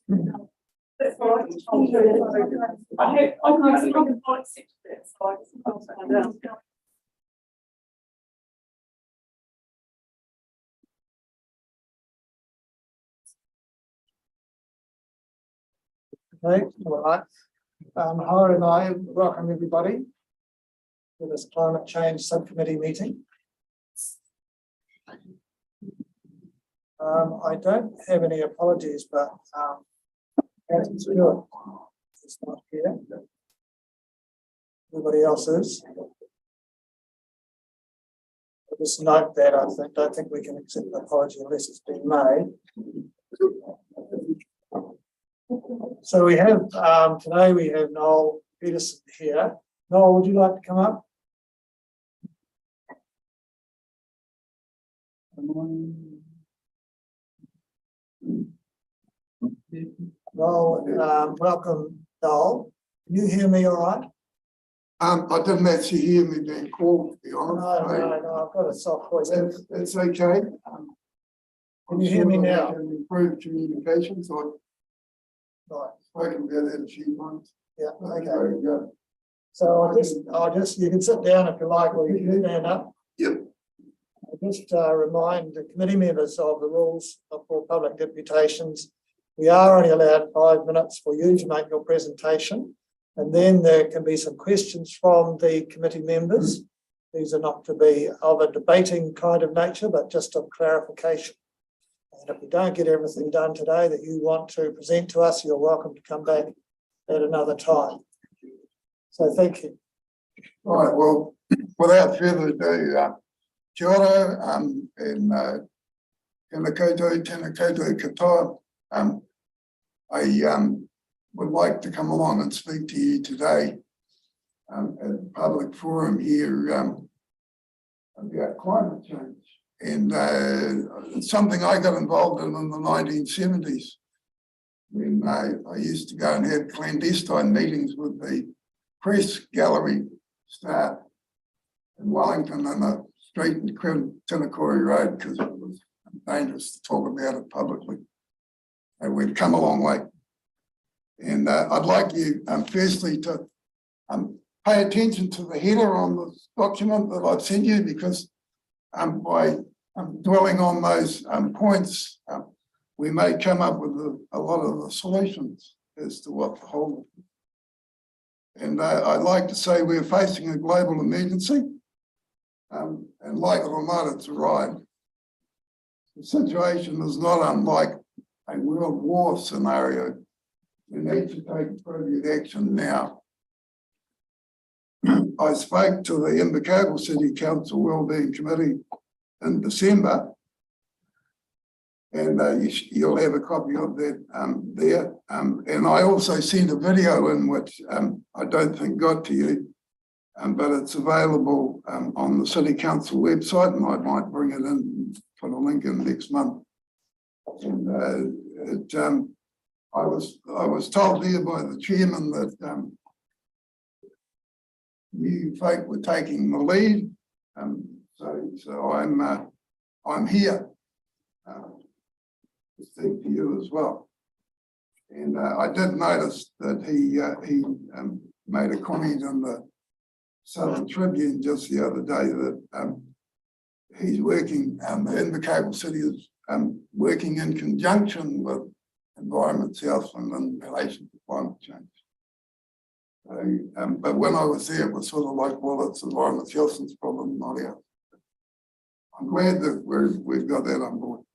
That's all right. I can find 6 bits, so I can find out. Okay, all right. Howard and I welcome everybody to this climate change subcommittee meeting. I don't have any apologies, but it's not here. Everybody else is. I'll just note that I don't think we can accept an apology unless it's been made. So we have today we have Noel Peterson here. Noel, would you like to come up? Noel, welcome, Noel. Can you hear me all right? I didn't actually hear me being called, to be honest. No, I've got a soft voice. That's okay. Can you hear me now? Can improve communication, so Right. I've spoken about that a few times. Yeah, Okay, okay. very good. So I'll just, you can sit down if you like, or you can stand up. Yep. I'll just remind the committee members of the rules for public deputations. We are only allowed 5 minutes for you to make your presentation, and then there can be some questions from the committee members. These are not to be of a debating kind of nature, but just of clarification. And if we don't get everything done today that you want to present to us, you're welcome to come back at another time. So thank you. All right, well, without further ado, kia ora, and tēnā koutou katoa. I would like to come along and speak to you today at a public forum here about climate change. And it's something I got involved in the 1970s when I used to go and have clandestine meetings with the press gallery staff in Wellington on a street in Tinakori Road because it was dangerous to talk about it publicly. And we'd come a long way. And I'd like you firstly to pay attention to the header on this document that I've sent you, because by dwelling on those points, we may come up with a lot of the solutions as to what the whole. And I'd like to say we're facing a global emergency, and like it or not, it's arrived. The situation is not unlike a world war scenario. We need to take appropriate action now. I spoke to the Invercargill City Council Wellbeing Committee in December, and you'll have a copy of that there. And I also sent a video in which I don't think got to you, but it's available on the City Council website, and I might bring it in and put a link in next month. And I was told there by the chairman that you folk were taking the lead, so I'm here to speak to you as well. And I did notice that he made a comment on the Southern Tribune just the other day that he's working, the Invercargill City is working in conjunction with Environment Southland in relation to climate change. But when I was there, it was sort of like, well, it's Environment Southland's problem, not ours. I'm glad that we've got that on board.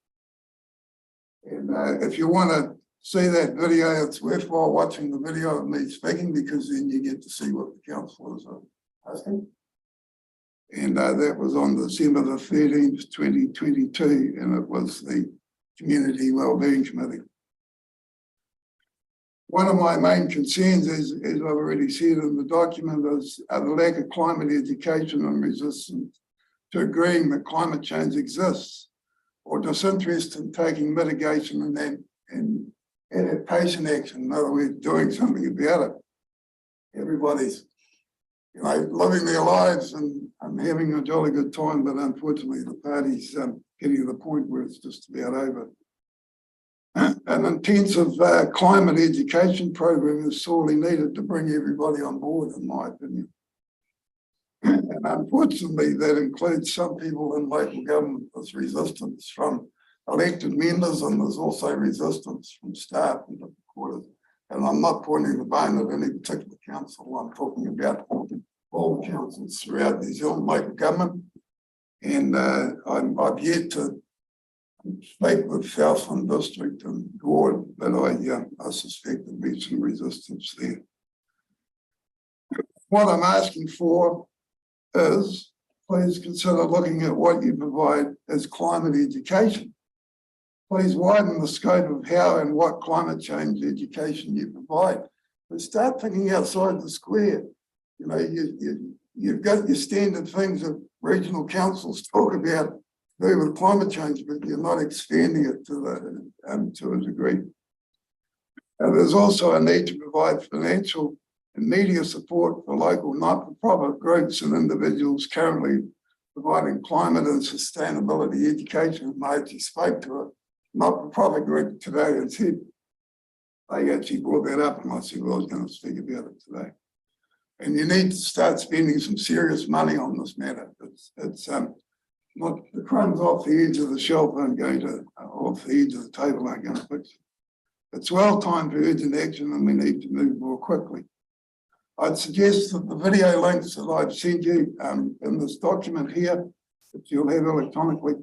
And if you want to see that video, it's worthwhile watching the video of me speaking, because then you get to see what the councillors are asking. And that was on December the 13th, 2022, and it was the Community Wellbeing Committee. One of my main concerns, as I've already said in the document, is the lack of climate education and resistance to agreeing that climate change exists, or disinterest in taking mitigation and adaptation action. In other words, doing something about it. Everybody's, living their lives and having a jolly good time, but unfortunately the party's getting to the point where it's just about over. An intensive climate education program is sorely needed to bring everybody on board, in my opinion. And unfortunately, that includes some people in local government. There's resistance from elected members, and there's also resistance from staff and different quarters. And I'm not pointing the blame at any particular council. I'm talking about all councils throughout New Zealand local government. And I've yet to speak with Southland District and Gord, but I suspect there'll be some resistance there. What I'm asking for is, please consider looking at what you provide as climate education. Please widen the scope of how and what climate change education you provide. But start thinking outside the square. You know, you've got your standard things that regional councils talk about to do with climate change, but you're not expanding it to a degree. And there's also a need to provide financial and media support for local not-for-profit groups and individuals currently providing climate and sustainability education. I actually spoke to a not-for-profit group today and said, they actually brought that up, and I said, well, I was going to speak about it today. And you need to start spending some serious money on this matter. It's not the crumbs off the edge of the shelf aren't going to, off the edge of the table aren't going to fix it. It's well timed for urgent action, and we need to move more quickly. I'd suggest that the video links that I've sent you in this document here, that you'll have electronically.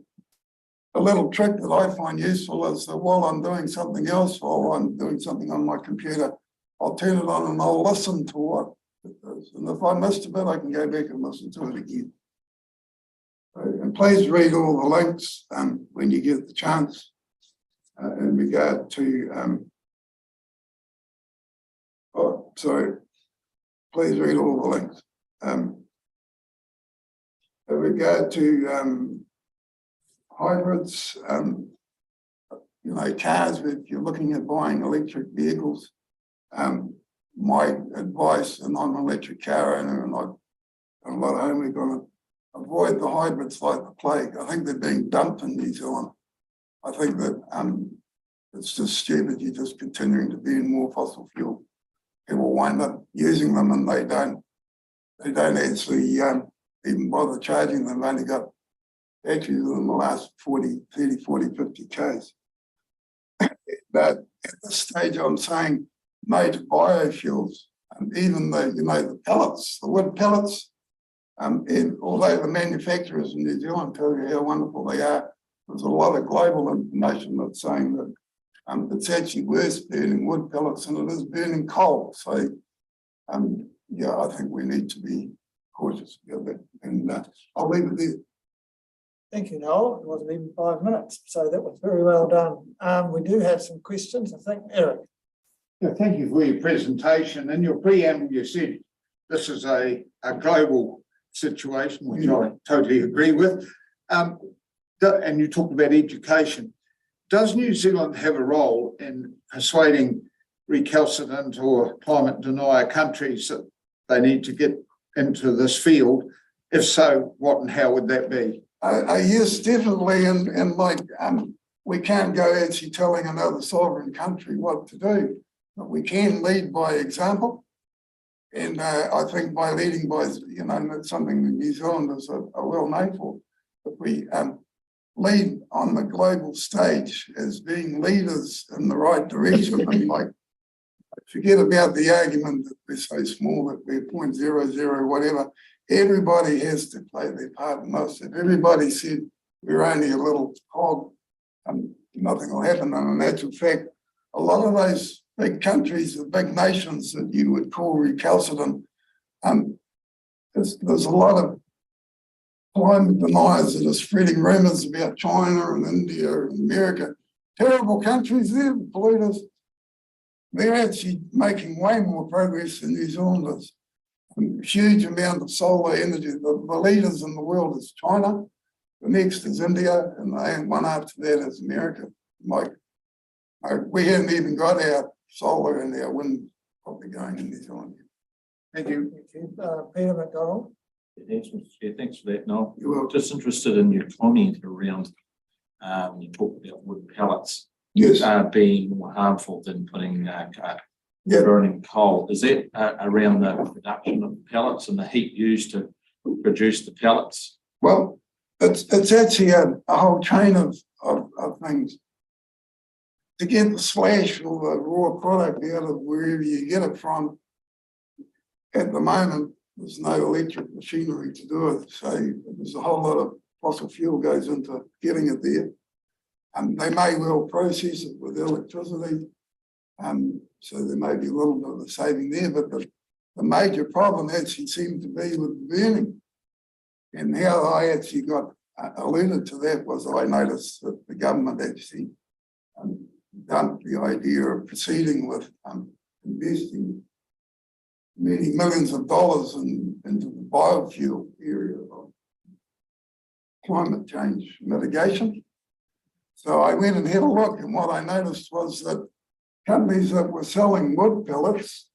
A little trick that I find useful is that while I'm doing something else, while I'm doing something on my computer, I'll turn it on and I'll listen to what it is. And if I missed a bit, I can go back and listen to it again. And please read all the links when you get the chance in regard to, please read all the links. In regard to hybrids, you know, cars, if you're looking at buying electric vehicles, my advice, and I'm an electric car owner, and I've done a lot of homework on it, avoid the hybrids like the plague. I think they're being dumped in New Zealand. I think that it's just stupid. You're just continuing to burn more fossil fuel. People wind up using them, and they don't actually even bother charging them. They've only got batteries in the last 40, 30, 40, 50 Ks. But at this stage, I'm saying no to biofuels, and even the, you know, the pellets, the wood pellets, and although the manufacturers in New Zealand tell you how wonderful they are, there's a lot of global information that's saying that it's actually worse burning wood pellets than it is burning coal. So, yeah, I think we need to be cautious about that. And I'll leave it there. Thank you, Noel. It wasn't even 5 minutes, so that was very well done. We do have some questions, I think. Eric. Yeah, thank you for your presentation. In your preamble, you said this is a global situation, which I totally agree with. And you talked about education. Does New Zealand have a role in persuading recalcitrant or climate denier countries that they need to get into this field? If so, what and how would that be? Yes, definitely. And like, we can't go actually telling another sovereign country what to do, but we can lead by example. And I think by leading by, you know, that's something that New Zealanders are well known for. If we lead on the global stage as being leaders in the right direction, and like, forget about the argument that we're so small that we're 0.00 whatever. Everybody has to play their part in this. If everybody said we're only a little cog, nothing will happen. And in actual fact, a lot of those big countries, the big nations that you would call recalcitrant, there's a lot of climate deniers that are spreading rumours about China and India and America. Terrible countries, they're polluters. They're actually making way more progress than New Zealanders. A huge amount of solar energy. The leaders in the world is China, the next is India, and one after that is America. Like, we haven't even got our solar and our wind probably going in New Zealand. Thank you. Peter McDonald. Thanks, Mr. Chair. Thanks for that, Noel. You're welcome. Just interested in your comment around, you talked about wood pellets. Yes, being more harmful than putting, yeah, burning coal. Is that around the production of pellets and the heat used to produce the pellets? well, it's actually a whole chain of things. To get the slash or the raw product out of wherever you get it from, at the moment, there's no electric machinery to do it. So there's a whole lot of fossil fuel goes into getting it there. They may well process it with electricity. So there may be a little bit of a saving there, but the major problem actually seemed to be with burning. And how I actually got alluded to that was I noticed that the government actually dumped the idea of proceeding with investing many millions of dollars into the biofuel area of climate change mitigation. So I went and had a look, and what I noticed was that companies that were selling wood pellets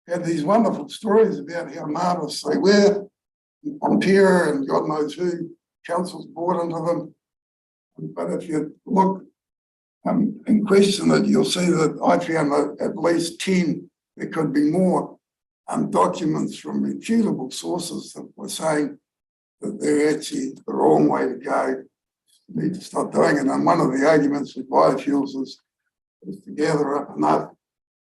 had these wonderful stories about how marvellous they were. Ontario and God knows who, councils bought into them. But if you look and question it, you'll see that I found at least 10, there could be more, documents from reputable sources that were saying that they're actually the wrong way to go. You need to stop doing it. And one of the arguments with biofuels is to gather up enough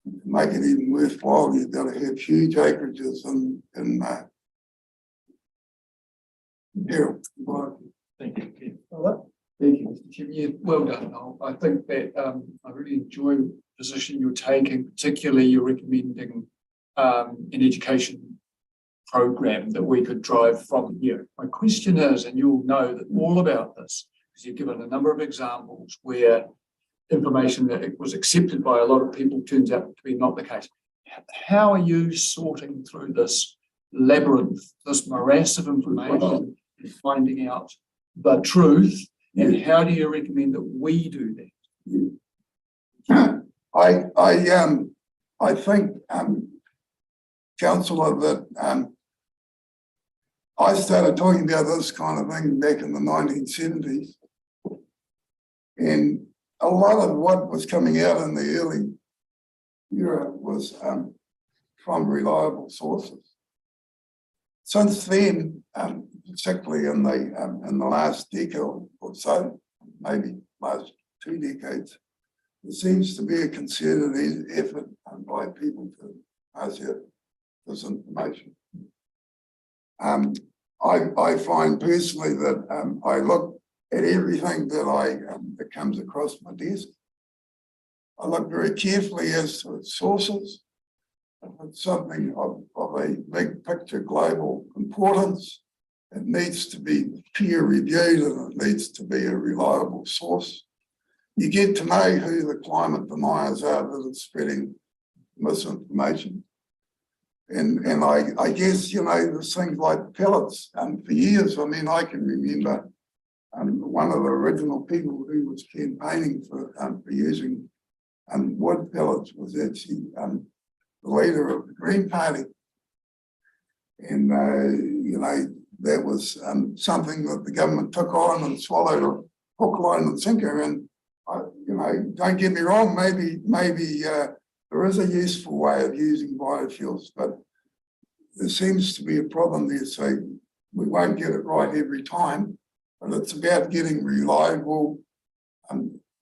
to make it even worthwhile. You've got to have huge acreages and Thank you. Thank you, Mr. Chairman. Yeah, well done, Noel. I think that I really enjoy the position you're taking, particularly you're recommending an education program that we could drive from here. My question is, and you'll know that all about this, because you've given a number of examples where information that was accepted by a lot of people turns out to be not the case. How are you sorting through this labyrinth, this morass of information, and finding out the truth? And how do you recommend that we do that? I think, Councillor, that I started talking about this kind of thing back in the 1970s. And a lot of what was coming out in the early era was from reliable sources. Since then, particularly in the last decade or so, maybe last 2 decades, there seems to be a concerted effort by people to pass out this information. I find personally that I look at everything that comes across my desk. I look very carefully as to its sources. If it's something of a big picture global importance, it needs to be peer reviewed and it needs to be a reliable source. You get to know who the climate deniers are that are spreading misinformation. And I guess, you know, there's things like pellets. And for years, I mean, I can remember one of the original people who was campaigning for using wood pellets was actually the leader of the Green Party. And, you know, that was something that the government took on and swallowed a hook, line and sinker. And, you know, don't get me wrong, maybe there is a useful way of using biofuels, but there seems to be a problem there. So we won't get it right every time, but it's about getting reliable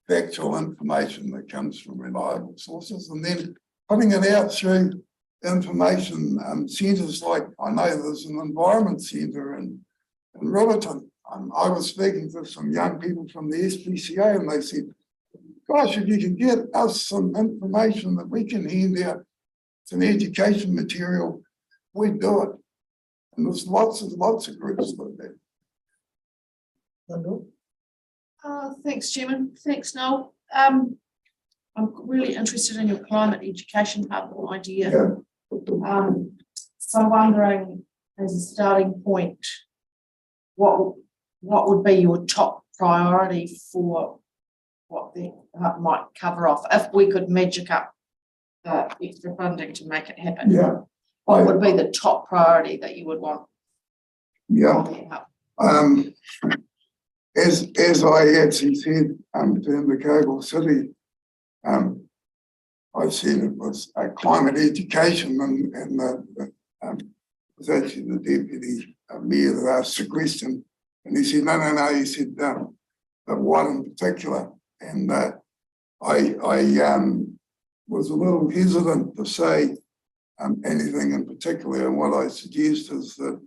factual information that comes from reliable sources and then putting it out through information centres like, I know there's an environment centre in Riverton. I was speaking to some young people from the SPCA and they said, gosh, if you can get us some information that we can hand out, some education material, we'd do it. And there's lots of groups like that. Thanks, Chairman. Thanks, Noel. I'm really interested in your climate education hub idea. Yeah. So I'm wondering, as a starting point, what would be your top priority for what the hub might cover off if we could magic up the extra funding to make it happen? Yeah. What would be the top priority that you would want? Yeah. On the hub? As I actually said to the Coastal City I said it was climate education, and it was actually the deputy mayor that asked the question, and he said, no, he said, but what in particular? And I was a little hesitant to say anything in particular, and what I suggest is that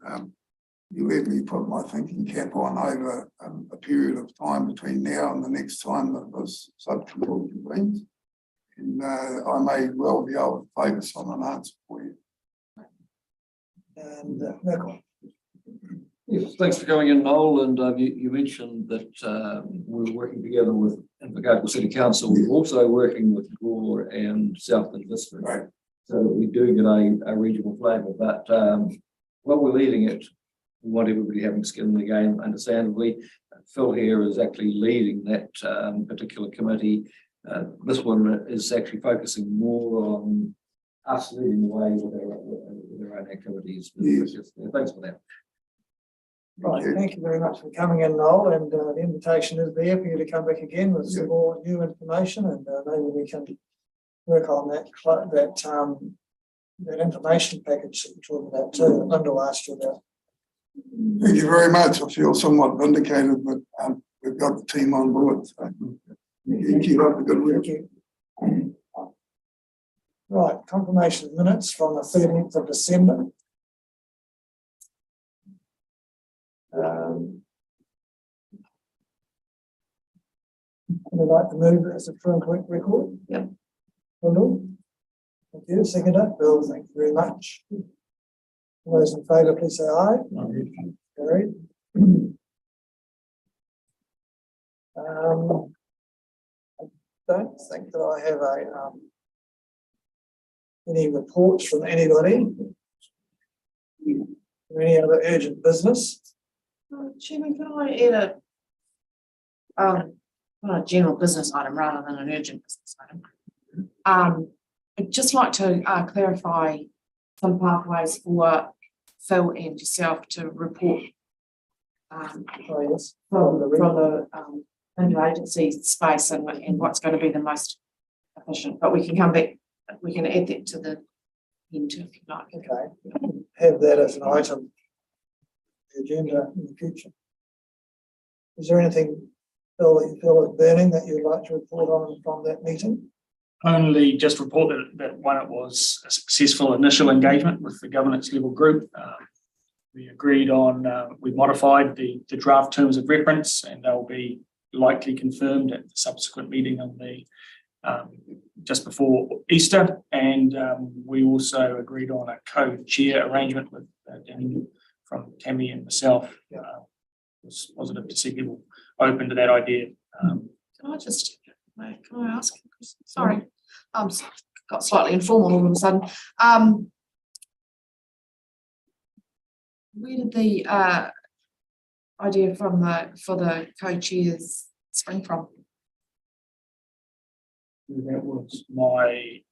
you let me put my thinking cap on over a period of time between now and the next time that this subcommittee convenes. And I may well be able to focus on an answer for you. And Michael. Yes, thanks for coming in, Noel. And you mentioned that we're working together with Invercargill City Council. We're also working with Gore and Southland District, Right. so that we do get a regional flavour. But while we're leading it, we want everybody having skin in the game, understandably. Phil here is actually leading that particular committee. This one is actually focusing more on us leading the way with our own activities. Yes. Thanks for that. Right, thank you very much for coming in, Noel, and the invitation is there for you to come back again with some more new information, and maybe we can work on that information package that you're talking about too, that Linda asked you about. Thank you very much. I feel somewhat vindicated that we've got the team on board. So you keep up the good work. Thank you. Right, confirmation minutes from the 13th of December. Would like to move as a true and correct record? Yep. Wendell? Thank you. Seconder? Bill, thank you very much. All those in favour, please say aye. Carried. I don't think that I have any reports from anybody. Any other urgent business? Chairman, can I add a general business item rather than an urgent business item? I'd just like to clarify some pathways for Phil and yourself to report Oh, yes. from the interagency space and what's going to be the most efficient. But we can come back, we can add that to the end if you like. Okay. Have that as an item on the agenda in the future. Is there anything, Phil, that you feel is burning that you'd like to report on from that meeting? Only just report that one, it was a successful initial engagement with the governance level group. We agreed on, we modified the draft terms of reference, and they'll be likely confirmed at the subsequent meeting on the just before Easter. And we also agreed on a co-chair arrangement with from Tammy and myself. It was positive to see people open to that idea. Can I ask? Sorry, got slightly informal all of a sudden. Where did the idea for the co-chairs spring from? That was my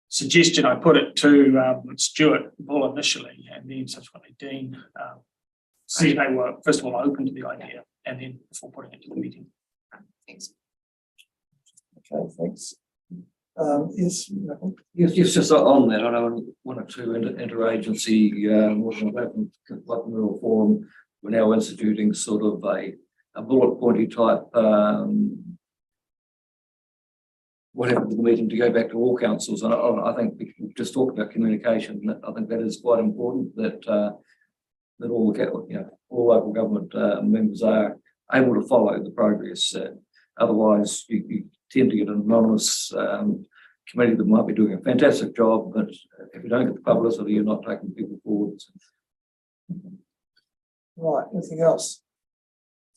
suggestion. I put it to Stuart Bull initially, and then subsequently Dean. See, they were first of all open to the idea, and then before putting it to the meeting. Thanks. Okay, thanks. Yes, Michael? Yes, just on that, I know one or two interagency rural forum, we're now instituting sort of a bullet pointy type what happened to the meeting to go back to all councils. And I think we just talked about communication. I think that is quite important that that all local government members are able to follow the progress. Otherwise, you tend to get an anonymous committee that might be doing a fantastic job, but if you don't get the publicity, you're not taking people forward. Right, anything else?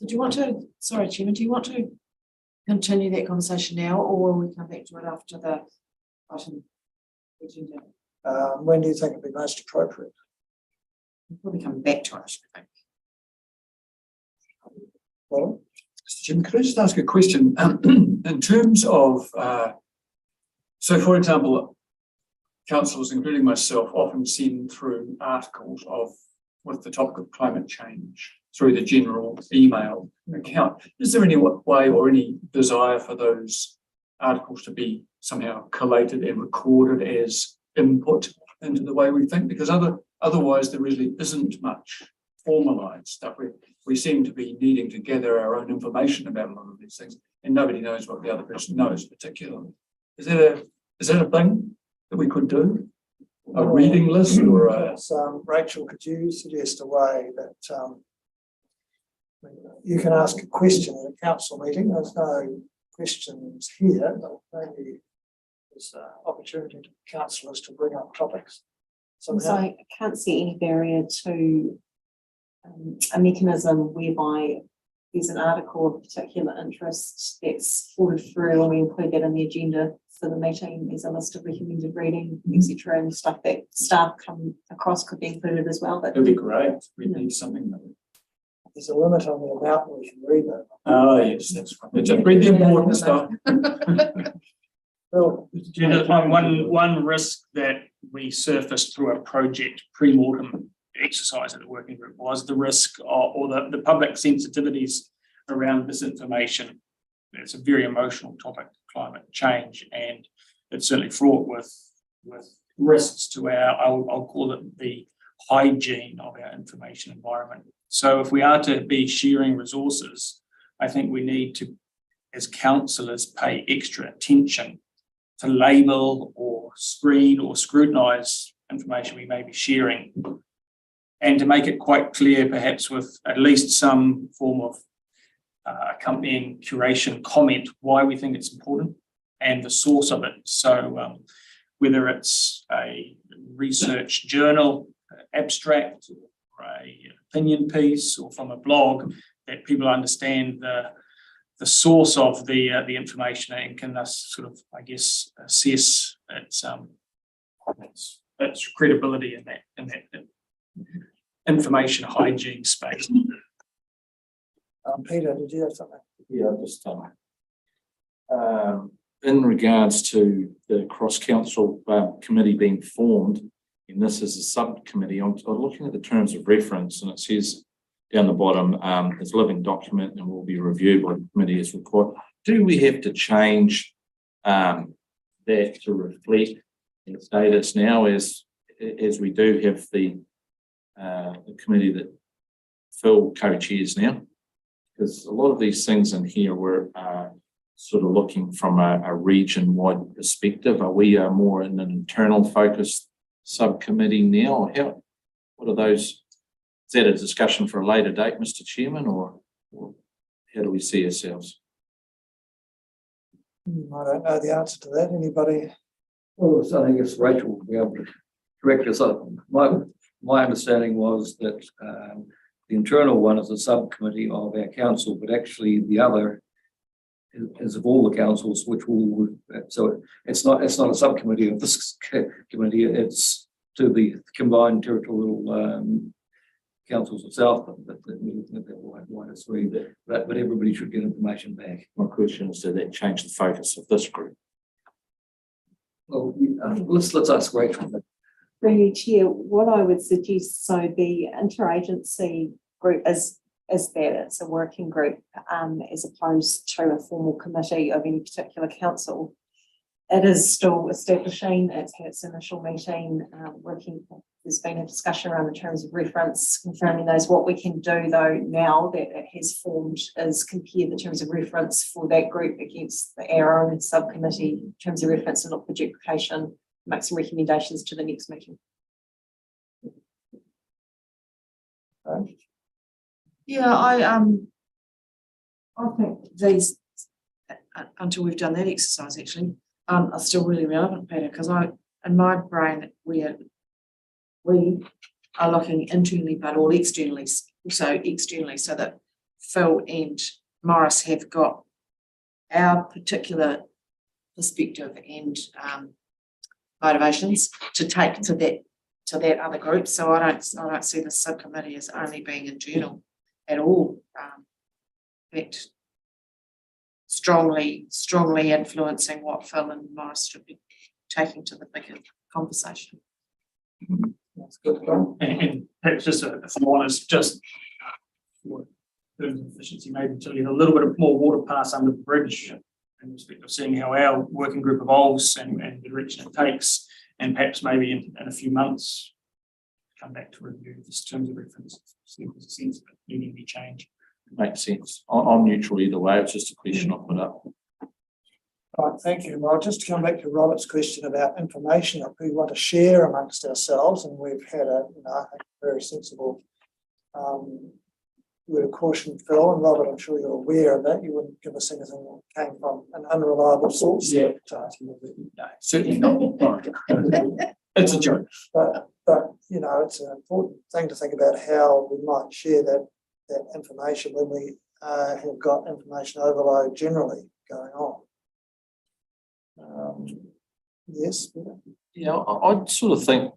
Did you want to, sorry, Chairman, do you want to continue that conversation now, or will we come back to it after the item? When do you think it'd be most appropriate? We'll probably come back to it, I think. Well, Mr. Chairman, could I just ask a question? In terms of, so for example, councillors, including myself, often send through articles with the topic of climate change through the general email account. Is there any way or any desire for those articles to be somehow collated and recorded as input into the way we think, because otherwise there really isn't much formalised stuff. We seem to be needing to gather our own information about a lot of these things, and nobody knows what the other person knows particularly. Is that a thing that we could do? A reading list or a... Perhaps, Rachel, could you suggest a way that you can ask a question at a council meeting? There's no questions here, but maybe there's an opportunity for councillors to bring up topics. So Somehow. I can't see any barrier to a mechanism whereby there's an article of particular interest that's forwarded through, and we include that in the agenda for the meeting. There's a list of recommended reading, etc., and stuff that staff come across could be included as well. But It'd be great. We need something that... There's a limit on the amount we can read it. Oh, yes, that's right. Just read the important stuff. Bill, One risk that we surfaced through a project pre-mortem exercise at the working group was the risk or the public sensitivities around this information. It's a very emotional topic, climate change, and it's certainly fraught with risks to I'll call it the hygiene of our information environment. So if we are to be sharing resources, I think we need to, as councillors, pay extra attention to label or screen or scrutinise information we may be sharing, and to make it quite clear, perhaps with at least some form of accompanying curation comment, why we think it's important and the source of it. So whether it's a research journal, abstract, or an opinion piece, or from a blog, that people understand the source of the information and can sort of, I guess, assess its credibility in that information hygiene space. Peter, did you have something? Yeah, just in regards to the cross-council committee being formed, and this is a subcommittee, I'm looking at the terms of reference, and it says down the bottom, it's a living document and will be reviewed by the committee as required. Do we have to change that to reflect the status now, as we do have the committee that Phil co-chairs now? Because a lot of these things in here were sort of looking from a region-wide perspective. Are we more in an internal focused subcommittee now? Or what are those? Is that a discussion for a later date, Mr. Chairman, or how do we see ourselves? I don't know the answer to that. Anybody? Well, I think it's Rachel will be able to correct us. My understanding was that the internal one is a subcommittee of our council, but actually the other is of all the councils, which will, so it's not a subcommittee of this committee, it's to the combined territorial councils itself, but everybody should get information back. My question is, did that change the focus of this group? Well, let's ask Rachel. through you, Chair, what I would suggest, so the interagency group is that it's a working group as opposed to a formal committee of any particular council. It is still establishing, it's had its initial meeting, there's been a discussion around the terms of reference, confirming those. What we can do though now that it has formed is compare the terms of reference for that group against our own subcommittee terms of reference and look for duplication, make some recommendations to the next meeting. Yeah, I think these, until we've done that exercise actually, are still really relevant, Peter, because in my brain, we are looking internally, but also externally, so that Phil and Morris have got our particular perspective and motivations to take to that other group. So I don't see the subcommittee as only being internal at all. But strongly influencing what Phil and Morris should be taking to the bigger conversation. That's good. And perhaps just a thought is just for efficiency, maybe to leave a little bit more water pass under the bridge in respect of seeing how our working group evolves and the direction it takes, and perhaps maybe in a few months, come back to review this terms of reference, see if there's a sense of it needing to be changed. Makes sense. I'm neutral either way. It's just a question I put up. Right, thank you. Well, just to come back to Robert's question about information that we want to share amongst ourselves, and we've had a, I think, very sensible word of caution, Phil, and Robert, I'm sure you're aware of that. You wouldn't give us anything that came from an unreliable source. Yeah. No, certainly not. It's a joke. But it's an important thing to think about how we might share that information when we have got information overload generally going on. Yes. Peter? Yeah, I'd sort of think,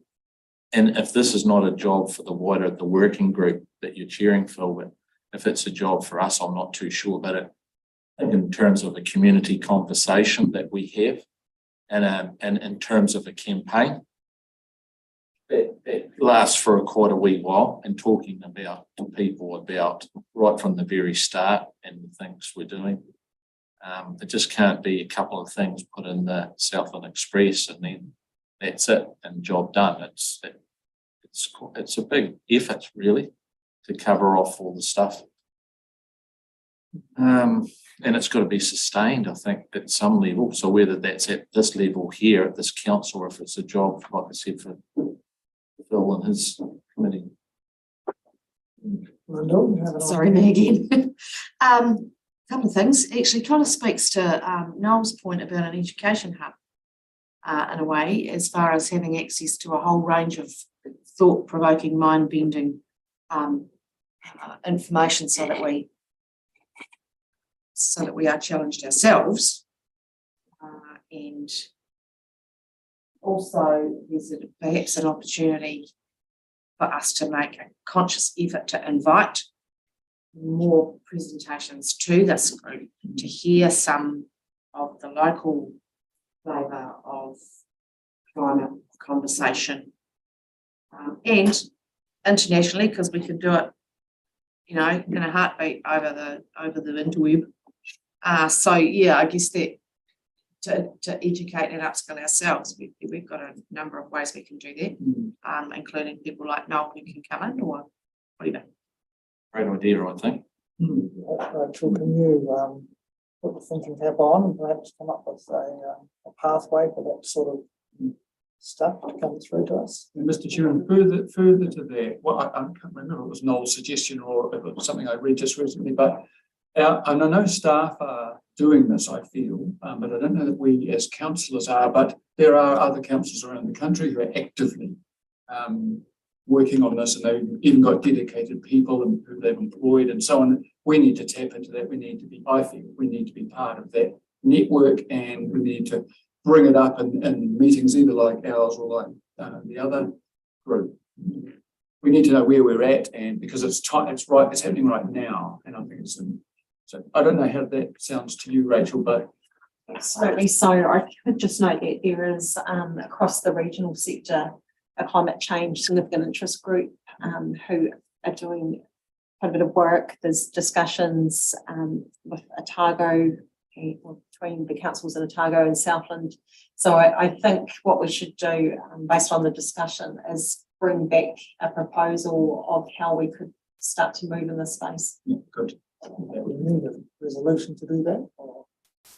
and if this is not a job for the working group that you're chairing, Phil, but if it's a job for us, I'm not too sure. But in terms of a community conversation that we have, and in terms of a campaign that lasts for quite a wee while, and talking about to people about right from the very start and the things we're doing. It just can't be a couple of things put in the Southland Express and then that's it and job done. It's a big effort really to cover off all the stuff. And it's got to be sustained, I think, at some level. So whether that's at this level here at this council, or if it's a job, like I said, for Phil and his committee. Sorry, me again. Couple of things. Actually, kind of speaks to Noel's point about an education hub in a way, as far as having access to a whole range of thought-provoking, mind-bending information, so that we are challenged ourselves, and also there's perhaps an opportunity for us to make a conscious effort to invite more presentations to this group, to hear some of the local flavour of climate conversation, and internationally, because we can do it, in a heartbeat over the interweb. So yeah, I guess that to educate and upskill ourselves, we've got a number of ways we can do that, including people like Noel who can come in, or whatever. Great idea, I think. Rachel, can you put the thinking cap on and perhaps come up with a pathway for that sort of stuff to come through to us? And Mr. Chairman, further to that, well, I can't remember if it was Noel's suggestion or if it was something I read just recently, but and I know staff are doing this, I feel, but I don't know that we as councillors are, but there are other councils around the country who are actively working on this, and they've even got dedicated people who they've employed and so on. We need to tap into that. I feel we need to be part of that network, and we need to bring it up in meetings either like ours or like the other group. We need to know where we're at, and because it's happening right now, and I think it's so I don't know how that sounds to you, Rachel, but absolutely. So I could just note that there is across the regional sector a climate change significant interest group who are doing quite a bit of work. There's discussions with Otago, between the councils in Otago and Southland. So I think what we should do, based on the discussion, is bring back a proposal of how we could start to move in this space. yeah, good. We need a resolution to do that? Or?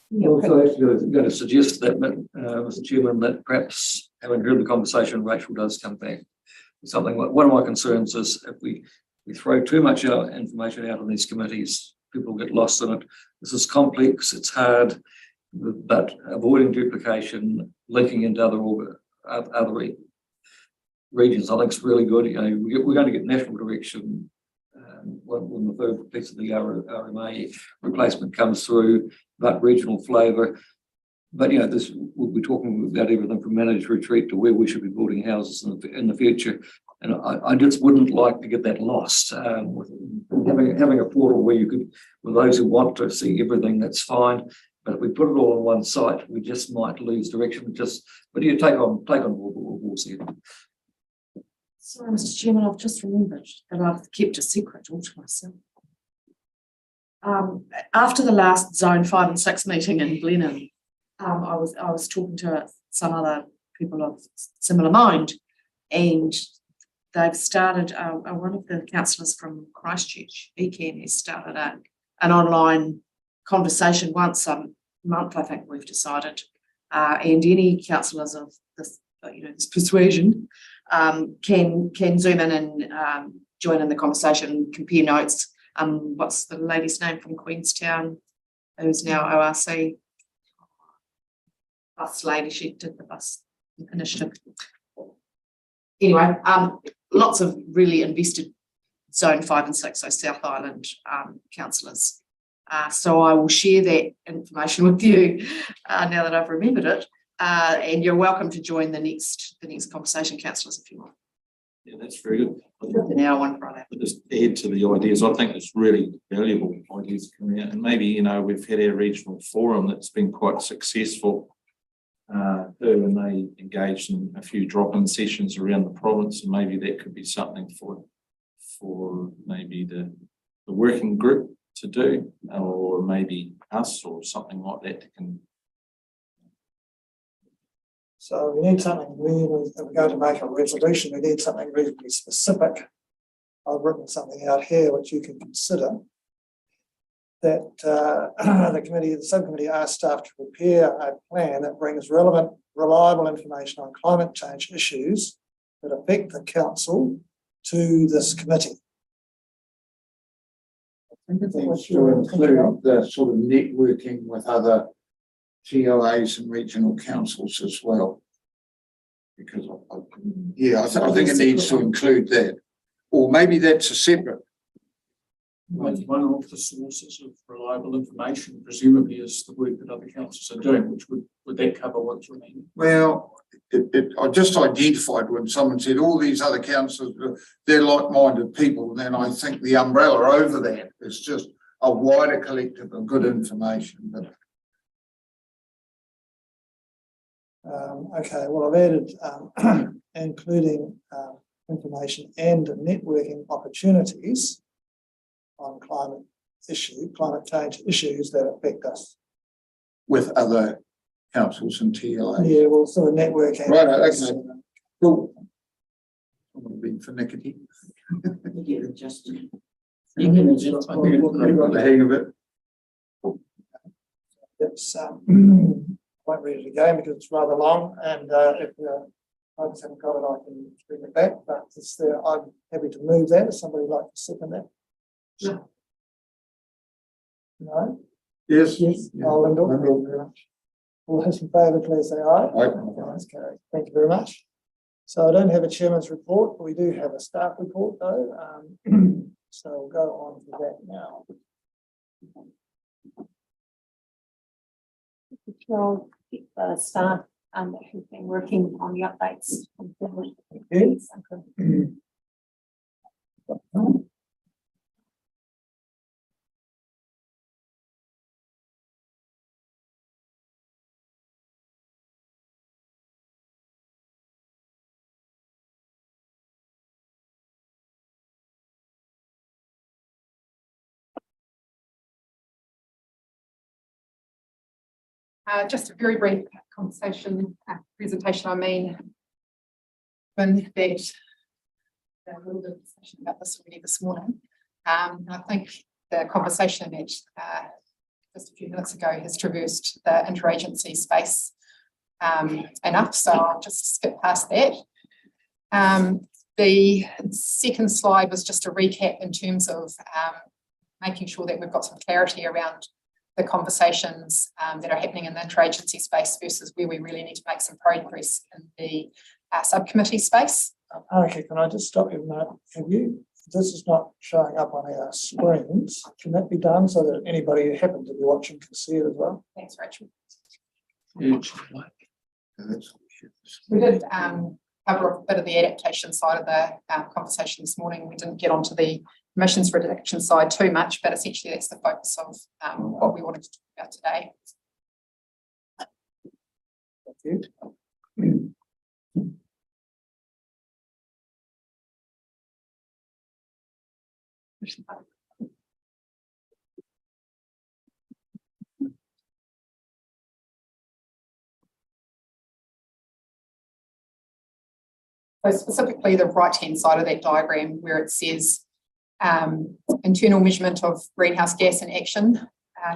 Yeah, Also, actually going to suggest that, Mr. Chairman, that perhaps having heard the conversation, Rachel does come back. Something like, one of my concerns is if we throw too much information out on these committees, people get lost in it. This is complex, it's hard, but avoiding duplication, linking into other regions, I think is really good. We're going to get national direction when the third piece of the RMA replacement comes through, but regional flavour. But this we'll be talking about everything from managed retreat to where we should be building houses in the future. And I just wouldn't like to get that lost. Having a portal where you could, with those who want to see everything, that's fine. But if we put it all on one site, we just might lose direction. But you take on board what we'll see. Sorry, Mr. Chairman, I've just remembered that I've kept a secret all to myself. After the last Zone 5 and 6 meeting in Glenham, I was talking to some other people of similar mind, and they've started, one of the councillors from Christchurch, ECAN, has started an online conversation once a month, I think we've decided, and any councillors of this, this persuasion can zoom in and join in the conversation, compare notes. What's the lady's name from Queenstown, who's now ORC? Bus lady, she did the bus initiative. Anyway, lots of really invested Zone 5 and 6, so South Island councillors. So I will share that information with you now that I've remembered it. And you're welcome to join the next conversation, councillors, if you want. Yeah, that's very good. Now, one Friday. But just add to the ideas, I think it's really valuable ideas coming out, and maybe we've had our regional forum that's been quite successful too, and they engaged in a few drop-in sessions around the province, and maybe that could be something for maybe the working group to do, or maybe us or something like that can. So we need something really, if we're going to make a resolution, we need something reasonably specific. I've written something out here which you can consider. That the subcommittee asks staff to prepare a plan that brings relevant, reliable information on climate change issues that affect the council to this committee. I think it needs to include the sort of networking with other TLAs and regional councils as well. Because I think it needs to include that. Or maybe that's a separate. One of the sources of reliable information presumably is the work that other councils are doing, which would that cover what you mean? Well, I just identified when someone said all these other councils, they're like-minded people, and then I think the umbrella over that is just a wider collective of good information. But Okay, well, I've added including information and networking opportunities on climate change issues that affect us. with other councils and TLA. Yeah, well, sort of networking. Right, okay. Cool. I'm going to be for nicotine. You get just. I think I've got the hang of it. It's won't read it again because it's rather long, and if I just haven't got it, I can bring it back. But it's there. I'm happy to move that. If somebody would like to second that. Yeah. No. Yes. Yes. Yeah. Oh, Lyndall, thank you very much. All those in favour, please say aye. Aye. That's carried. Thank you very much. So I don't have a chairman's report, but we do have a staff report though. So we'll go on to that now. I'll keep the staff who've been working on the updates. you. Just a very brief presentation, I mean, when that a little bit of discussion about this already this morning. I think the conversation that just a few minutes ago has traversed the interagency space enough, so I'll just skip past that. The second slide was just a recap in terms of making sure that we've got some clarity around the conversations that are happening in the interagency space versus where we really need to make some progress in the subcommittee space. Okay, can I just stop you a minute? This is not showing up on our screens. Can that be done so that anybody who happens to be watching can see it as well? Thanks, Rachel. Yeah. We did cover a bit of the adaptation side of the conversation this morning. We didn't get onto the emissions reduction side too much, but essentially that's the focus of what we wanted to talk about today. Thank you. So specifically the right-hand side of that diagram where it says internal measurement of greenhouse gas in action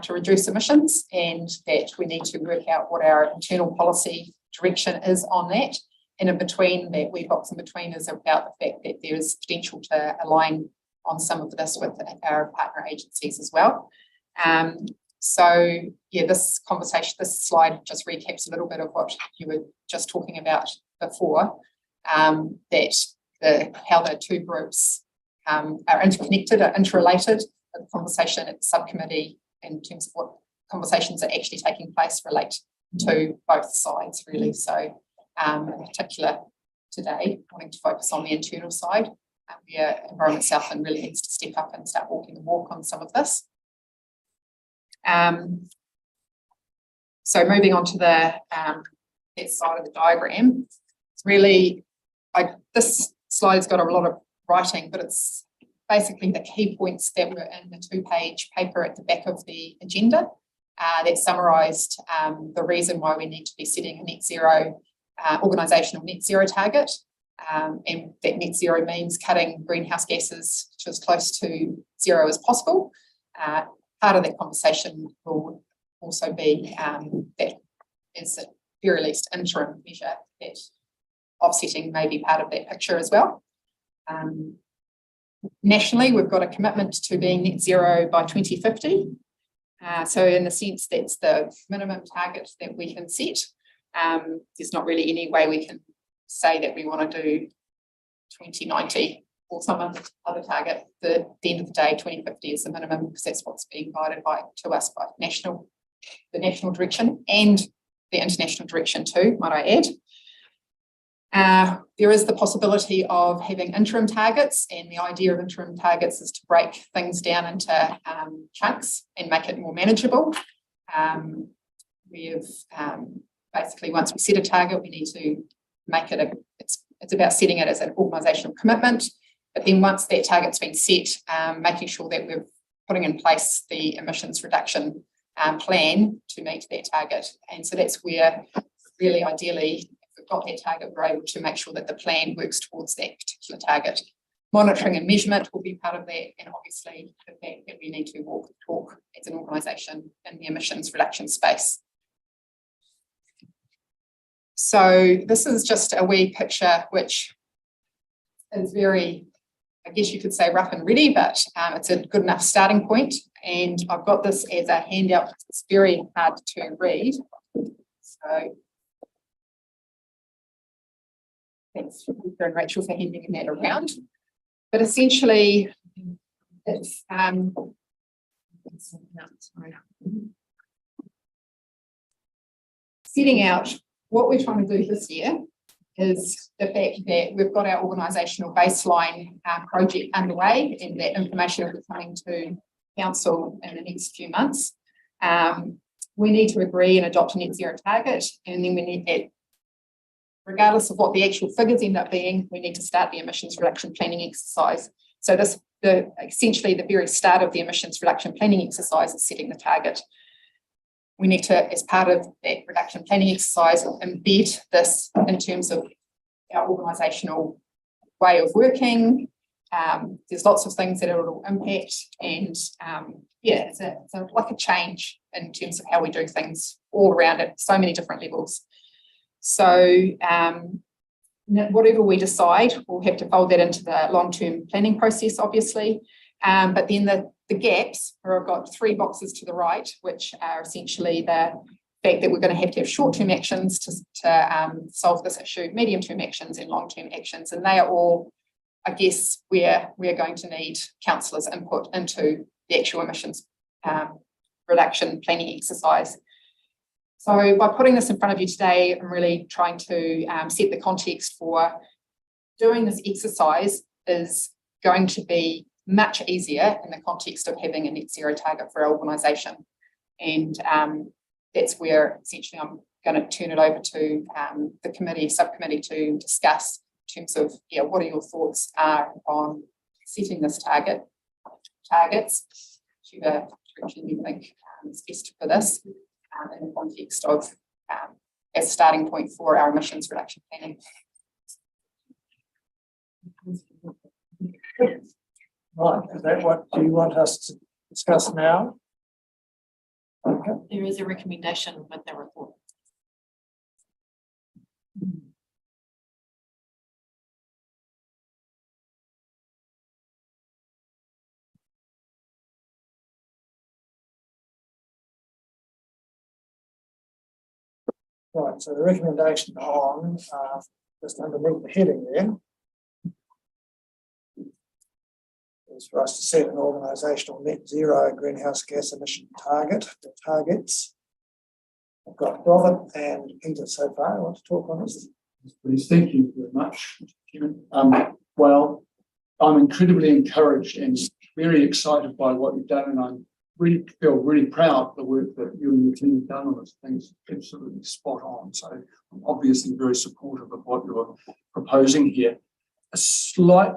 to reduce emissions, and that we need to work out what our internal policy direction is on that. And in between, that wee box in between is about the fact that there is potential to align on some of this with our partner agencies as well. So yeah, this slide just recaps a little bit of what you were just talking about before, that how the two groups are interconnected, are interrelated. The conversation at the subcommittee in terms of what conversations are actually taking place relate to both sides really. So in particular today, wanting to focus on the internal side, where Environment Southland really needs to step up and start walking the walk on some of this. So moving on to the that side of the diagram, it's really, this slide's got a lot of writing, but it's basically the key points that were in the 2-page paper at the back of the agenda that summarised the reason why we need to be setting a net zero, organisational net zero target, and that net zero means cutting greenhouse gases to as close to zero as possible. Part of that conversation will also be that is at very least interim measure that offsetting may be part of that picture as well. Nationally, we've got a commitment to being net zero by 2050. So in a sense, that's the minimum target that we can set. There's not really any way we can say that we want to do 2090 or some other target. At the end of the day, 2050 is the minimum because that's what's being guided to us by the national direction and the international direction too, might I add. There is the possibility of having interim targets, and the idea of interim targets is to break things down into chunks and make it more manageable. We have basically, once we set a target, we need to make it it's about setting it as an organisational commitment. But then once that target's been set, making sure that we're putting in place the emissions reduction plan to meet that target. And so that's where really ideally, if we've got that target, we're able to make sure that the plan works towards that particular target. Monitoring and measurement will be part of that, and obviously the fact that we need to walk the talk as an organisation in the emissions reduction space. So this is just a wee picture which is very, I guess you could say rough and ready, but it's a good enough starting point. And I've got this as a handout. It's very hard to read. So thanks, Lisa and Rachel, for handing that around. But essentially, it's setting out what we're trying to do this year is the fact that we've got our organisational baseline project underway, and that information will be coming to council in the next few months. We need to agree and adopt a net zero target, and then we need that, regardless of what the actual figures end up being, we need to start the emissions reduction planning exercise. So essentially the very start of the emissions reduction planning exercise is setting the target. We need to, as part of that reduction planning exercise, embed this in terms of our organisational way of working. There's lots of things that it will impact, and yeah, it's like a change in terms of how we do things all around at so many different levels. So whatever we decide, we'll have to fold that into the long-term planning process, obviously. But then the gaps, where I've got 3 boxes to the right, which are essentially the fact that we're going to have short-term actions to solve this issue, medium-term actions and long-term actions. And they are all, I guess, where we're going to need councillors' input into the actual emissions reduction planning exercise. So by putting this in front of you today, I'm really trying to set the context for doing this exercise is going to be much easier in the context of having a net zero target for our organisation. And that's where essentially I'm going to turn it over to the subcommittee to discuss in terms of, what are your thoughts on setting this targets, to the direction you think is best for this in the context of as a starting point for our emissions reduction planning. Right, is that what you want us to discuss now? Okay. There is a recommendation with the report. Right, so the recommendation on, just underneath the heading there, is for us to set an organisational net zero greenhouse gas emission targets. I've got Robert and Peter so far. I want to talk on this. Please, thank you very much, Mr. Chairman. Well, I'm incredibly encouraged and very excited by what you've done, and I really feel really proud of the work that you and your team have done on this. Things absolutely spot on. So I'm obviously very supportive of what you're proposing here. A slight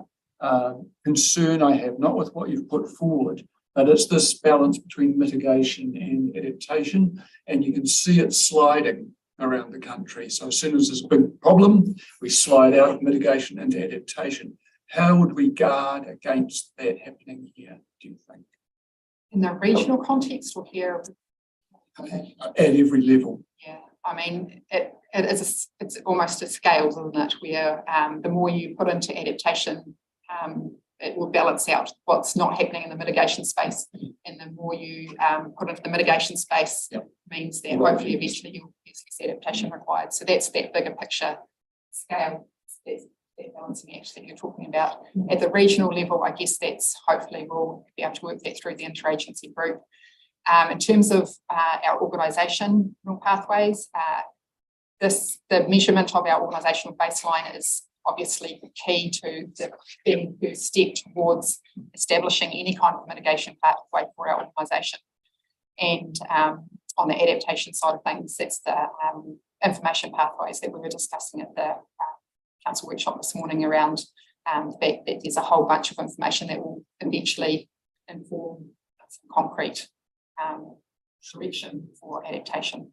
concern I have, not with what you've put forward, but it's this balance between mitigation and adaptation, and you can see it sliding around the country. So as soon as there's a big problem, we slide out of mitigation into adaptation. How would we guard against that happening here, do you think? In the regional context or here? At every level. Yeah, I mean, it's almost a scale, isn't it? Where the more you put into adaptation, it will balance out what's not happening in the mitigation space, and the more you put into the mitigation space, means that hopefully eventually you'll use less adaptation required. So that's that bigger picture scale, that's that balancing act that you're talking about. At the regional level, I guess that's hopefully we'll be able to work that through the interagency group. In terms of our organisational pathways, the measurement of our organisational baseline is obviously key to the first step towards establishing any kind of mitigation pathway for our organisation. And on the adaptation side of things, that's the information pathways that we were discussing at the council workshop this morning around the fact that there's a whole bunch of information that will eventually inform some concrete direction for adaptation.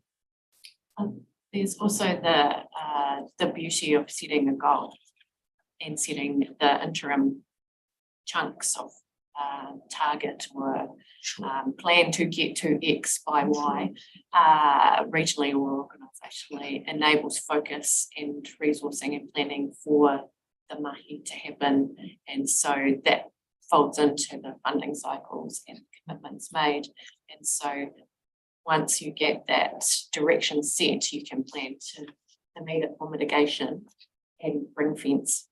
There's also the beauty of setting a goal and setting the interim chunks of target or plan to get to X by Y, regionally or organisationally, enables focus and resourcing and planning for the mahi to happen. And so that folds into the funding cycles and commitments made. And so once you get that direction set, you can plan to meet it for mitigation and ring fence,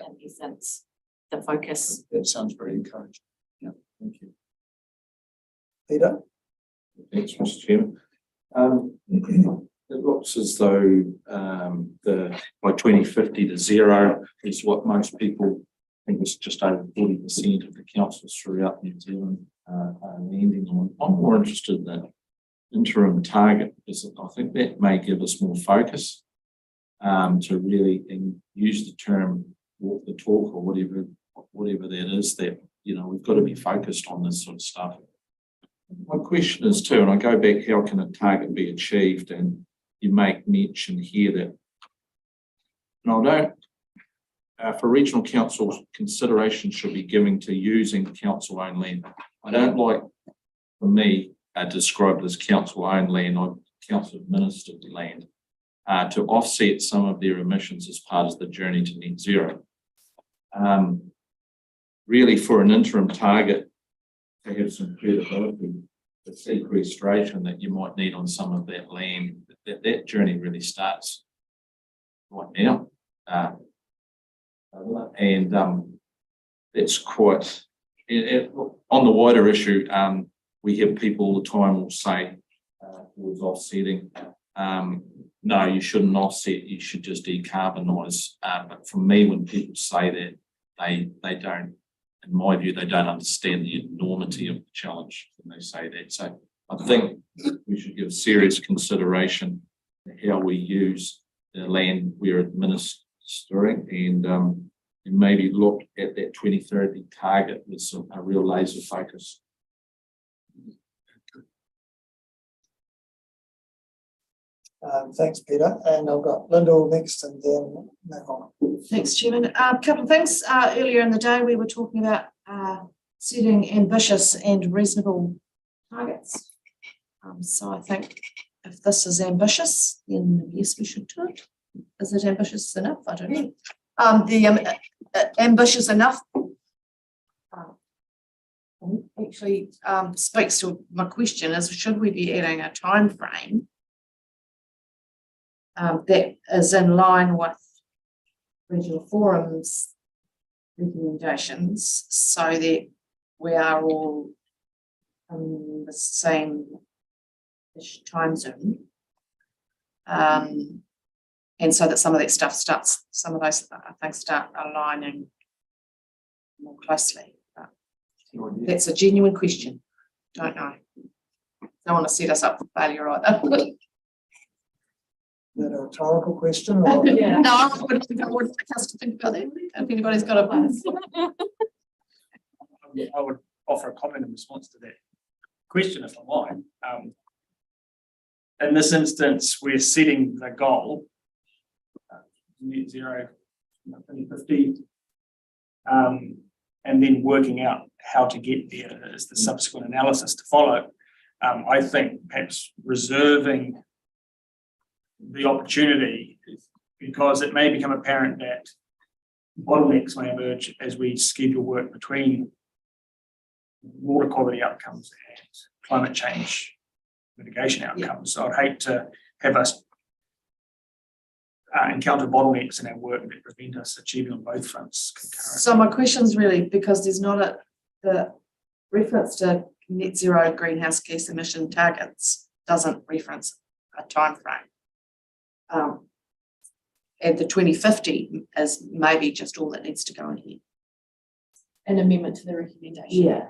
in essence, the focus. That sounds very encouraging. Yeah, thank you. Peter? Thanks, Mr. Chairman. It looks as though by 2050 to zero is what most people think is just over 40% of the councils throughout New Zealand are landing on. I'm more interested in the interim target because I think that may give us more focus to really use the term walk the talk or whatever that is, that, you know, we've got to be focused on this sort of stuff. My question is too, and I go back, how can a target be achieved? And you make mention here that, and I don't, for regional councils, consideration should be given to using council-owned land. I don't like, for me, described as council-owned land or council-administered land to offset some of their emissions as part of the journey to net zero. Really, for an interim target to have some credibility, the sequestration that you might need on some of that land, that journey really starts right now. And that's quite, on the wider issue, we have people all the time will say towards offsetting, no, you shouldn't offset, you should just decarbonise. But for me, when people say that, they don't, in my view, they don't understand the enormity of the challenge when they say that. So I think we should give serious consideration to how we use the land we're administering and maybe look at that 2030 target with a real laser focus. Thanks, Peter. And I've got Lyndall next and then Malcolm. Thanks, Chairman. A couple of things. Earlier in the day, we were talking about setting ambitious and reasonable targets. So I think if this is ambitious, then yes, we should do it. Is it ambitious enough? I don't know. Ambitious enough actually speaks to my question: is should we be adding a time frame that is in line with regional forums recommendations, so that we are all in the same time zone, and so that some of that stuff starts, some of those things start aligning more closely. But that's a genuine question. Don't know. Don't want to set us up for failure either. Is that a rhetorical question? Or? No, I wouldn't like us to think about that. If anybody's got a I would offer a comment in response to that question, if I might. In this instance, we're setting the goal, net zero 2050, and then working out how to get there is the subsequent analysis to follow. I think perhaps reserving the opportunity, because it may become apparent that bottlenecks may emerge as we schedule work between water quality outcomes and climate change mitigation outcomes. So I'd hate to have us encounter bottlenecks in our work that prevent us achieving on both fronts concurrently. So my question's really because there's not the reference to net zero greenhouse gas emission targets doesn't reference a time frame. And the 2050 is maybe just all that needs to go in here. An amendment to the recommendation. Yeah.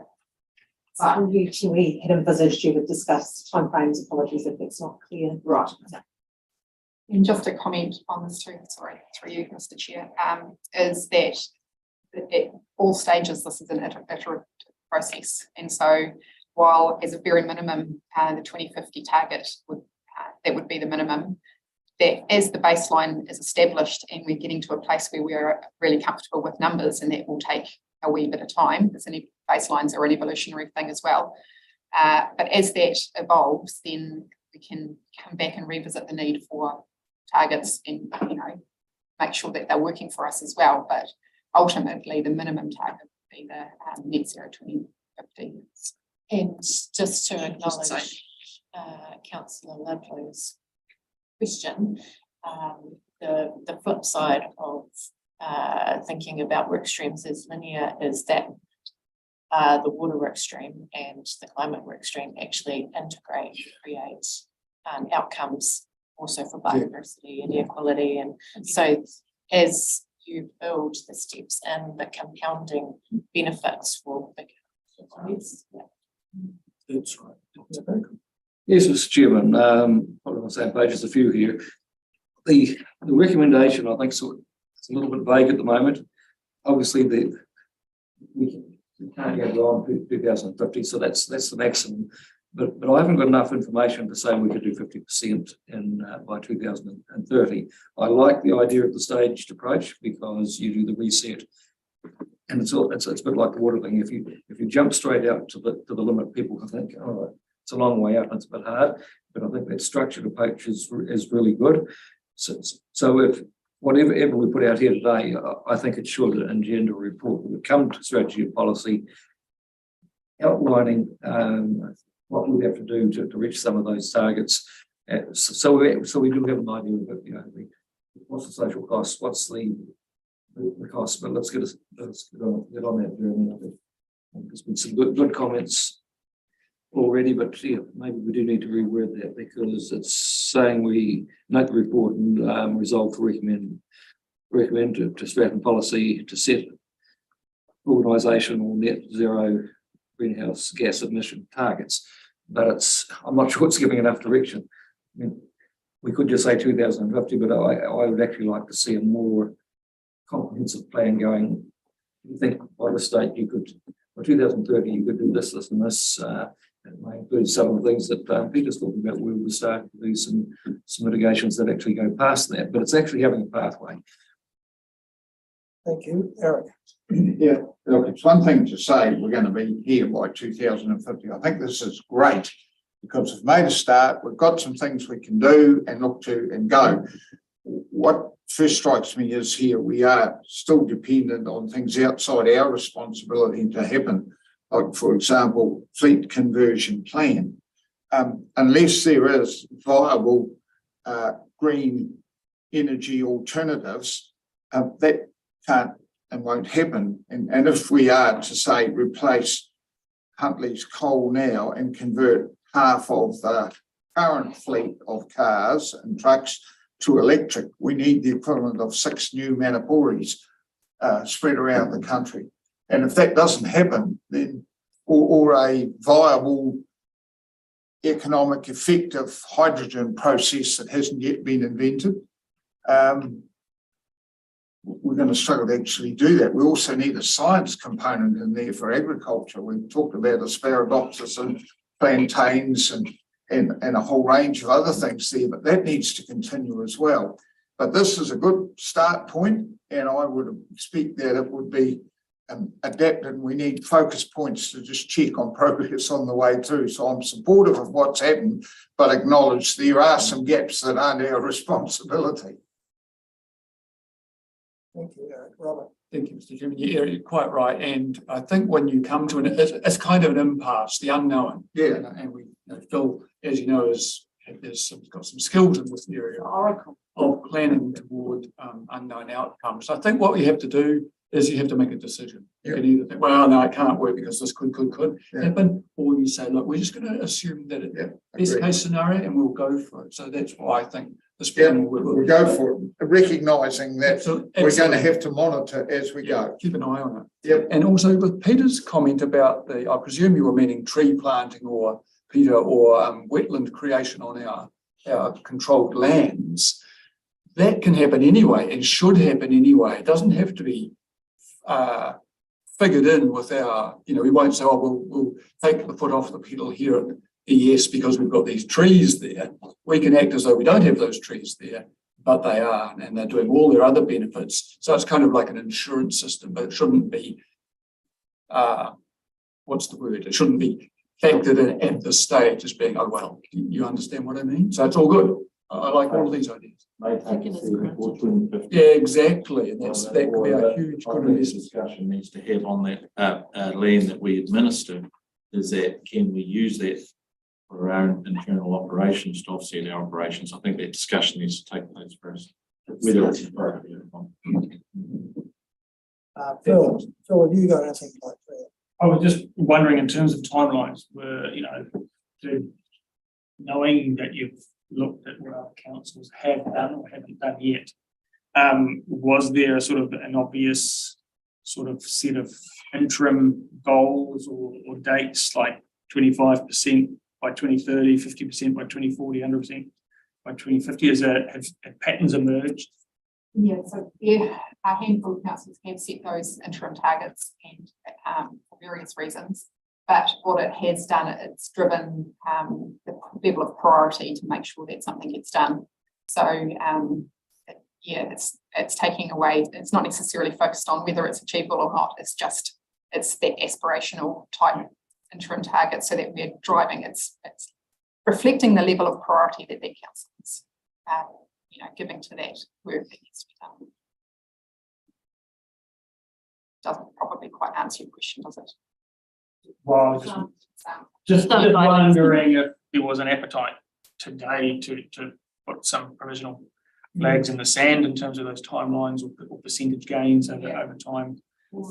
So we had envisaged you would discuss timeframes. Apologies if it's not clear. Right. And just a comment on this too, sorry, through you, Mr. Chair, is that at all stages this is an iterative process. And so while as a very minimum, the 2050 target that would be the minimum, that as the baseline is established and we're getting to a place where we're really comfortable with numbers, and that will take a wee bit of time, because baselines are an evolutionary thing as well. But as that evolves, then we can come back and revisit the need for targets and, make sure that they're working for us as well. But ultimately, the minimum target would be the net zero 2050. And just to acknowledge Councillor Ludlow's question, the flip side of thinking work work streams as linear is that the water work stream and the climate work stream actually integrate, create outcomes also for biodiversity and equality. And so as you build the steps and the compounding benefits for the communities. That's right. Yes, Mr. Chairman, probably on the same page as a few here. The recommendation, I think, it's a little bit vague at the moment. Obviously, we can't go beyond 2050, so that's the maximum. But I haven't got enough information to say we could do 50% by 2030. I like the idea of the staged approach because you do the reset, and it's a bit like the water thing. If you jump straight out to the limit, people can think, oh, it's a long way out and it's a bit hard. But I think that structured approach is really good. So if whatever we put out here today, I think it should engender a report that would come to strategy and policy outlining what we have to do to reach some of those targets. So we do have an idea of it, what's the social cost, what's the cost, but let's get on that journey. There's been some good comments already, but maybe we do need to reword that, because it's saying we note the report and resolve to recommend to Stratton policy to set organisational net zero greenhouse gas emission targets, but I'm not sure it's giving enough direction. I mean, we could just say 2050, but I would actually like to see a more comprehensive plan going. You think by this date you could, by 2030, you could do this, this, and this. It may include some of the things that Peter's talking about. We will start to do some mitigations that actually go past that, but it's actually having a pathway. Thank you, Eric. Yeah, look, it's one thing to say we're going to be here by 2050. I think this is great because we've made a start. We've got some things we can do and look to and go. What first strikes me is here we are still dependent on things outside our responsibility to happen. Like, for example, fleet conversion plan. Unless there is viable green energy alternatives, that can't and won't happen. And if we are to say replace Huntley's coal now and convert half of the current fleet of cars and trucks to electric, we need the equivalent of 6 new Manaporis spread around the country. And if that doesn't happen, then or a viable economic effective hydrogen process that hasn't yet been invented, we're going to struggle to actually do that. We also need a science component in there for agriculture. We've talked about Asparaginus and plantains and a whole range of other things there, but that needs to continue as well. But this is a good start point, and I would expect that it would be adapted. We need focus points to just check on progress on the way too. So I'm supportive of what's happened, but acknowledge there are some gaps that aren't our responsibility. Thank you, Eric. Robert. Thank you, Mr. Chairman. You're quite right. And I think when you come to it's kind of an impasse, the unknown. Yeah. And we, Phil, as you know, got some skills in this area of planning toward unknown outcomes. So I think what you have to do is you have to make a decision. You can either think, well, no, it can't work because this could happen, or you say, look, we're just going to assume that it's best case scenario and we'll go for it. So that's why I think this plan will go for it, recognising that we're going to have to monitor as we go. Keep an eye on it. Yep. And also with Peter's comment about I presume you were meaning tree planting or Peter or wetland creation on our controlled lands. That can happen anyway and should happen anyway. It doesn't have to be figured in with our, we won't say, oh, we'll take the foot off the pedal here at ES because we've got these trees there. We can act as though we don't have those trees there, but they are, and they're doing all their other benefits. So it's kind of like an insurance system, but it shouldn't be, what's the word? It shouldn't be factored in at this stage as being, oh, well, you understand what I mean? So it's all good. I like all of these ideas. Yeah, exactly. And that could be a huge good investment. Discussion needs to have on that land that we administer is that can we use that for our own internal operations to offset our operations? I think that discussion needs to take place first, whether it's appropriate or not. Phil, have you got anything like that? I was just wondering in terms of timelines, knowing that you've looked at what other councils have done or haven't done yet, was there a sort of an obvious sort of set of interim goals or dates like 25% by 2030, 50% by 2040, 100% by 2050? Have patterns emerged? Yeah, so a handful of councils have set those interim targets and for various reasons. But what it has done, it's driven the level of priority to make sure that something gets done. So it's taking away, it's not necessarily focused on whether it's achievable or not, it's that aspirational type interim target so that we're driving, it's reflecting the level of priority that council is giving to that work that needs to be done. Doesn't probably quite answer your question, does it? Well, just wondering if there was an appetite today to put some provisional flags in the sand in terms of those timelines or percentage gains over time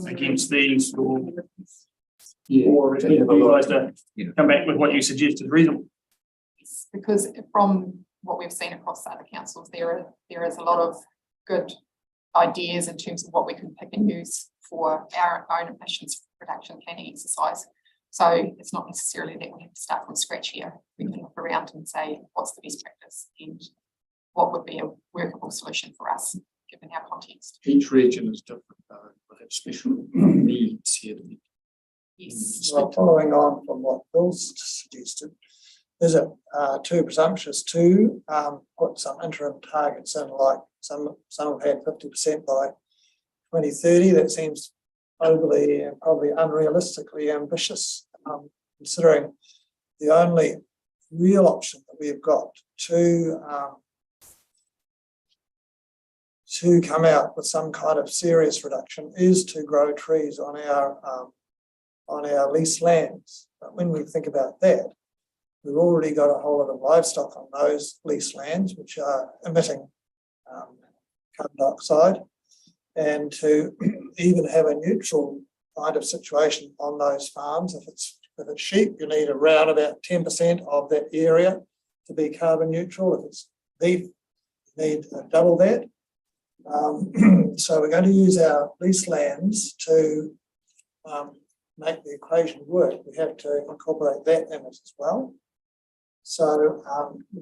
against these, or if you guys to come back with what you suggest is reasonable. Yes, because from what we've seen across other councils, there is a lot of good ideas in terms of what we can pick and use for our own emissions reduction planning exercise. So it's not necessarily that we have to start from scratch here. We can look around and say, what's the best practice and what would be a workable solution for us, given our context. Each region is different, though. They have special needs here. Yes. Well, following on from what Bill suggested, is it too presumptuous to put some interim targets in, like some have had 50% by 2030, that seems overly and probably unrealistically ambitious, considering the only real option that we've got to come out with some kind of serious reduction is to grow trees on our leased lands. But when we think about that, we've already got a whole lot of livestock on those leased lands, which are emitting carbon dioxide, and to even have a neutral kind of situation on those farms. If it's sheep, you need around about 10% of that area to be carbon neutral. If it's beef, you need double that. So we're going to use our leased lands to make the equation work. We have to incorporate that in it as well. So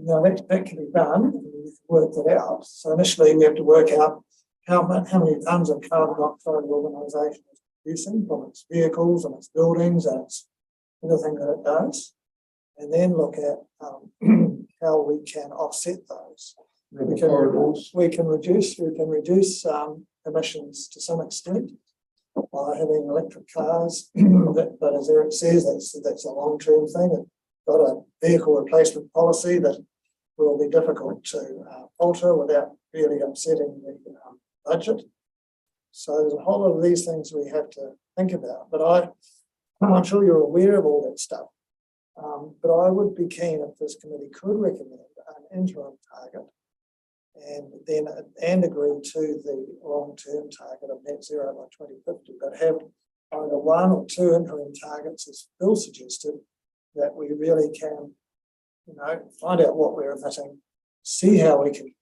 that can be done. We can work that out. So initially we have to work out how many tonnes of carbon dioxide the organisation is producing from its vehicles and its buildings and its everything that it does, and then look at how we can offset those. We can reduce emissions to some extent by having electric cars. But as Eric says, that's a long-term thing. It's got a vehicle replacement policy that will be difficult to alter without really upsetting the budget. So there's a whole lot of these things we have to think about. But I'm sure you're aware of all that stuff. But I would be keen if this committee could recommend an interim target and agree to the long-term target of net zero by 2050, but have either one or two interim targets, as Bill suggested, that we really can, find out what we're emitting, see how we can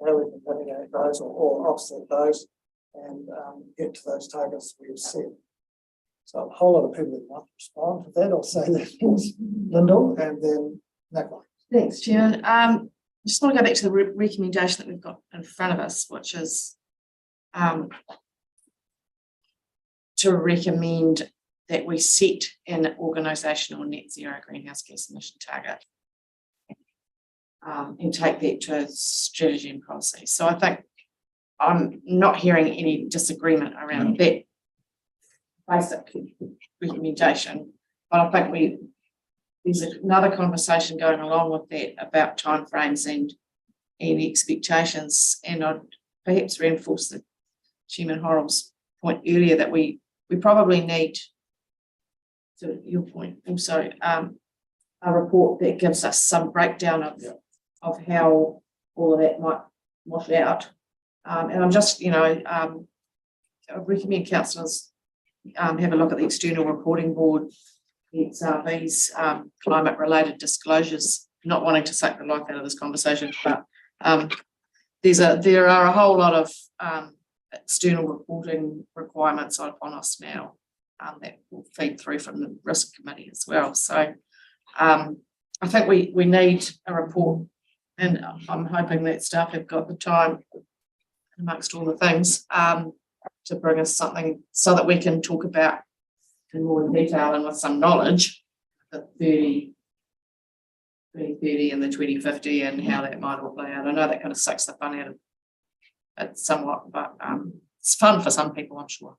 mitigate those or offset those, and get to those targets we've set. So a whole lot of people that want to respond to that, I'll say that, Lyndall, and then Nicola. Thanks, Chair. I just want to go back to the recommendation that we've got in front of us, which is to recommend that we set an organisational net zero greenhouse gas emission target and take that to strategy and policy. So I think I'm not hearing any disagreement around that basic recommendation, but I think there's another conversation going along with that about timeframes and expectations, and I'd perhaps reinforce the Chairman Horrell's point earlier that we probably need, to your point also, a report that gives us some breakdown of how all of that might wash out. And I'm just, I recommend councillors have a look at the External Reporting Board, XRB's climate related disclosures, not wanting to suck the life out of this conversation, but there are a whole lot of external reporting requirements on us now that will feed through from the risk committee as well. So I think we need a report, and I'm hoping that staff have got the time amongst all the things to bring us something so that we can talk about in more detail and with some knowledge the 2030 and the 2050 and how that might all play out. I know that kind of sucks the fun out of it somewhat, but it's fun for some people, I'm sure.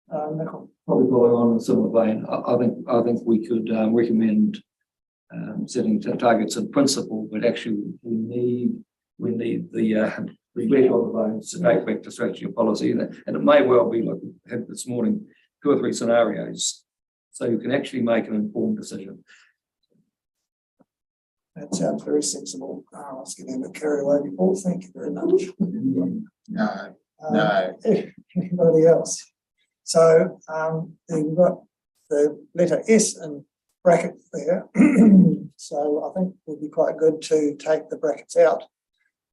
Nicole. Probably following on in a similar vein, I think we could recommend setting targets in principle, but actually we need the red on the bones to take back to strategy and policy, and it may well be like we had this morning, 2 or 3 scenarios, so you can actually make an informed decision. That sounds very sensible. I was getting a bit carried away before. Thank you very much. No. Anybody else? So you've got the letter S in brackets there. So I think it would be quite good to take the brackets out,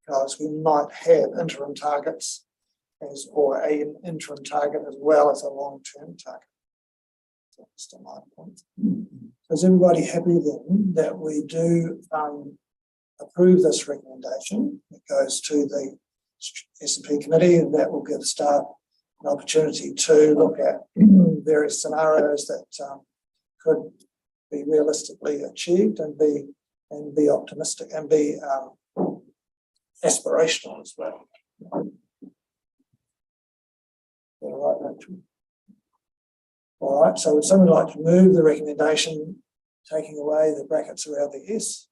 because we might have interim targets or an interim target as well as a long-term target. So that's to my point. Is everybody happy then that we do approve this recommendation? It goes to the S&P committee, and that will give staff an opportunity to look at various scenarios that could be realistically achieved and be optimistic and be aspirational as well. Rachel? All right, so would someone like to move the recommendation, taking away the brackets around the S?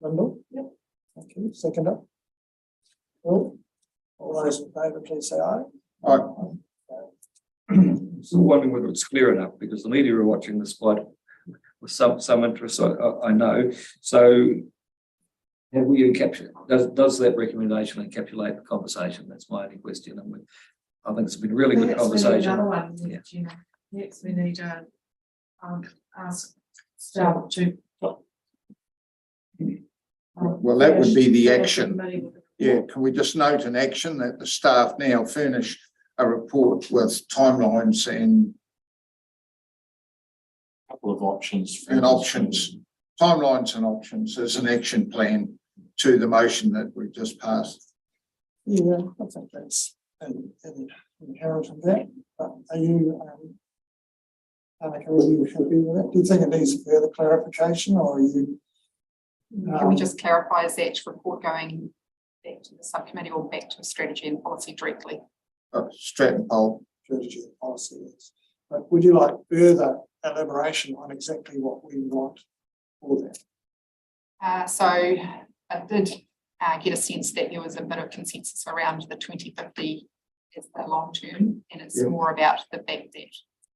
Lyndall? Yep. Thank you. Seconder? All those in favour, please say aye. Aye. Still wondering whether it's clear enough, because the media are watching this quite with some interest, I know. So have we encapsulated, does that recommendation encapsulate the conversation? That's my only question. And I think it's been a really good Perhaps we need conversation. another one, Yeah. Gina. Next, we need to ask staff to. Well, that would be the finish action. committee with the Yeah, can we just note an action that the staff now furnish a report with timelines and Couple of options. options, timelines and options as an action plan to the motion that we've just passed. Yeah, I think that's inherent in that, but are you, Annika, are you happy with that? Do you think it needs further clarification, or are you? Can we just clarify, is that report going back to the subcommittee or back to strategy and policy directly? Stratton Poll. Strategy and policy is, but would you like further elaboration on exactly what we want for that? So I did get a sense that there was a bit of consensus around the 2050 as the long term, and it's Yeah. more about the fact that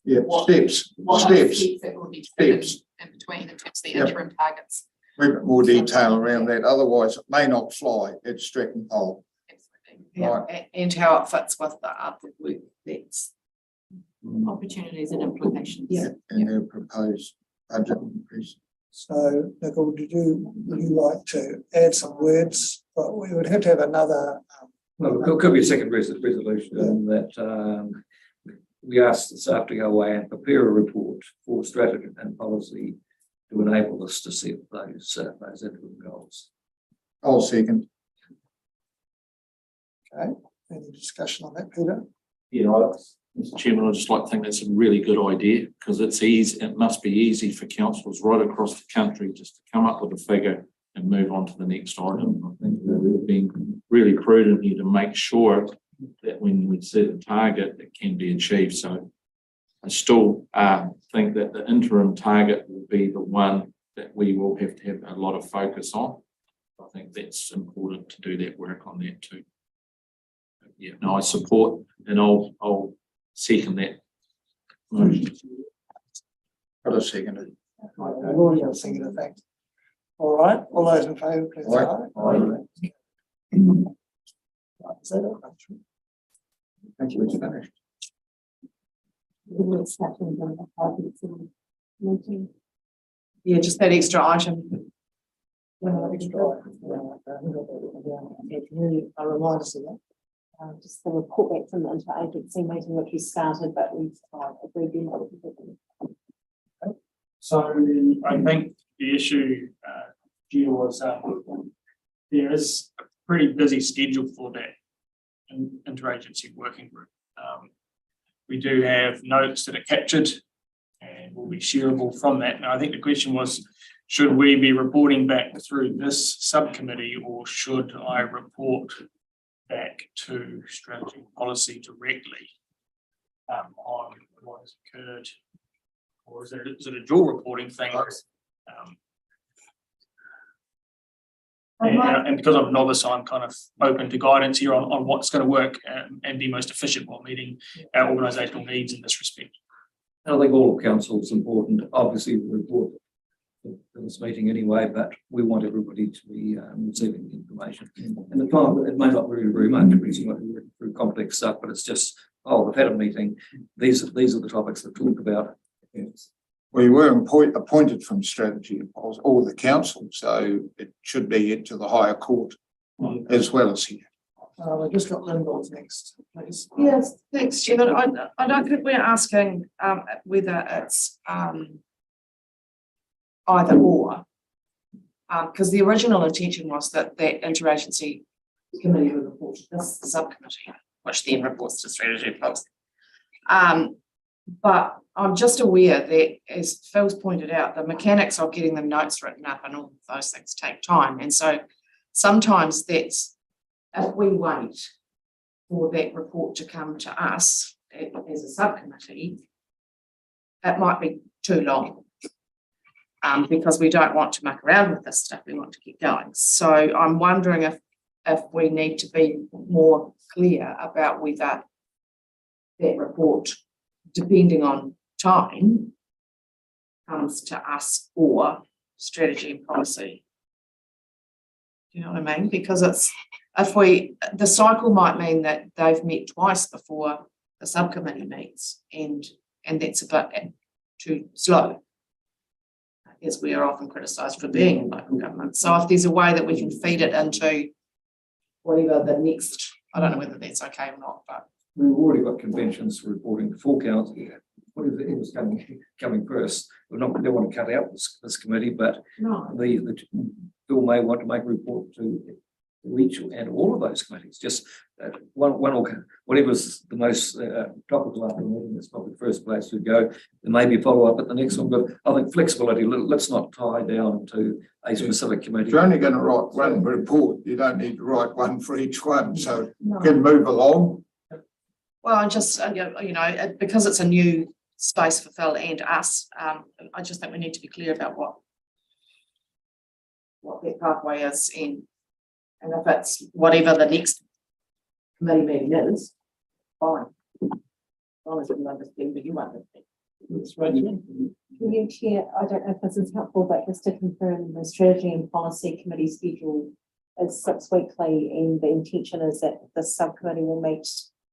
Yeah, what steps. that will be taken Steps. in between in terms of the Yep. interim targets. A bit more detail around that, otherwise it may not fly at Stratton Poll. Absolutely. Yeah, and how it fits with the other work that's. Opportunities and implications. Yeah. And their proposed budget increase. So, Nicole, would you like to add some words? But we would have to have another. Well, it could be a second resolution that we asked the staff to go away and prepare a report for strategy and policy to enable us to set those interim goals. I'll second. Okay, any discussion on that, Peter? Mr. Chairman, I just like to think that's a really good idea, because it's easy, it must be easy for councillors right across the country just to come up with a figure and move on to the next item. I think that we've been really prudent here to make sure that when we set a target, it can be achieved. So I still think that the interim target will be the one that we will have to have a lot of focus on. I think that's important to do that work on that too. Yeah, no, I support, and I'll second that motion. Got a second. I've already got a singular thanks. All right, all those in favour, please say aye. Aye. Is that it, Rachel? Thank you, it's finished. Yeah, just that extra item. A reminder of that. Just the report back from the interagency meeting which we started, but we've agreed in. So I think the issue, Gina, was there is a pretty busy schedule for that interagency working group. We do have notes that are captured and will be shareable from that. And I think the question was, should we be reporting back through this subcommittee, or should I report back to strategy and policy directly on what has occurred? Or is it a dual reporting thing? And because I'm novice, I'm kind of open to guidance here on what's going to work and be most efficient while meeting our organisational needs in this respect. I think all of council is important. Obviously, we report for this meeting anyway, but we want everybody to be receiving the information. And the time, it may not really very much because you might be working through complex stuff, but it's just, oh, we've had a meeting. These are the topics that talk about. Yes. We were appointed from strategy and policy, or the council, so it should be into the higher court as well as here. We've just got Lyndall's next, please. Yes, thanks, Chairman. I don't think we're asking whether it's either or. Because the original intention was that interagency committee would report to this subcommittee, which then reports to strategy and policy. But I'm just aware that, as Phil's pointed out, the mechanics of getting the notes written up and all of those things take time. And so sometimes that's, if we wait for that report to come to us as a subcommittee, it might be too long. Because we don't want to muck around with this stuff, we want to keep going. So I'm wondering if we need to be more clear about whether that report, depending on time, comes to us or strategy and policy. Do you know what I mean? Because the cycle might mean that they've met twice before the subcommittee meets, and that's a bit too slow, as we are often criticised for being in local government. So if there's a way that we can feed it into whatever the next, I don't know whether that's okay or not, but. We've already got conventions for reporting to full council. Whatever it was coming first. We don't want to cut out this committee, but No. the Bill may want to make a report to each and all of those committees. Just one or whatever's the most topical after the meeting. It's not the first place to go. There may be a follow up at the next one, but I think flexibility. Let's not tie down to a specific committee. If you're only going to write one report, you don't need to write one for each one, so No. you can move along. Well, I just, because it's a new space for Phil and us, I just think we need to be clear about what that pathway is, and if it's whatever the next committee meeting is, fine. As long as we understand, but you understand. It's right. Through you, Chair, I don't know if this is helpful, but just to confirm, the strategy and policy committee schedule is 6 weekly, and the intention is that the subcommittee will meet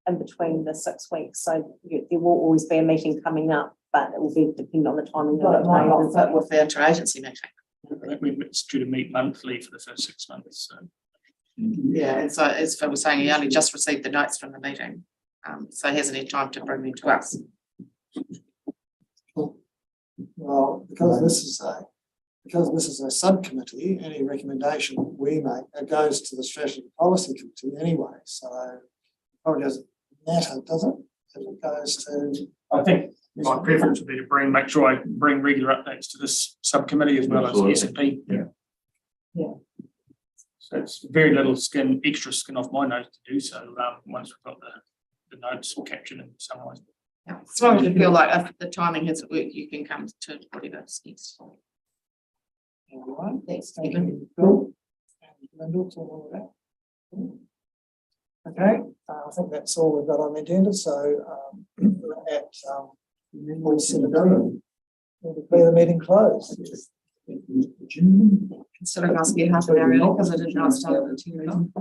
in between the 6 weeks. So there will always be a meeting coming up, but it will be dependent on the timing But of it the might not meeting. fit with the interagency meeting. I think it's due to meet monthly for the first 6 months, so. Yeah, and so as Phil was saying, he only just received the notes from the meeting, so he hasn't had time to bring them to us. Well, because this is a subcommittee, any recommendation we make, it goes to the strategy and policy committee anyway, so it probably doesn't matter, does it? If it goes to. I think my preference would be to make sure I bring regular updates to this subcommittee as well as Absolutely. S&P. Yeah. Yeah. So it's very little extra skin off my nose to do so, once we've got the notes captured and summarised. Yeah, as long as you feel like if the timing hasn't worked, you can come to whatever's next. All right, thanks, Stephen. Cool. And Lyndall, to all of that. Okay, I think that's all we've got on the agenda, so we're at 7:17. We'll declare the meeting closed. Considering I was here half an hour early because I didn't know I started at 10.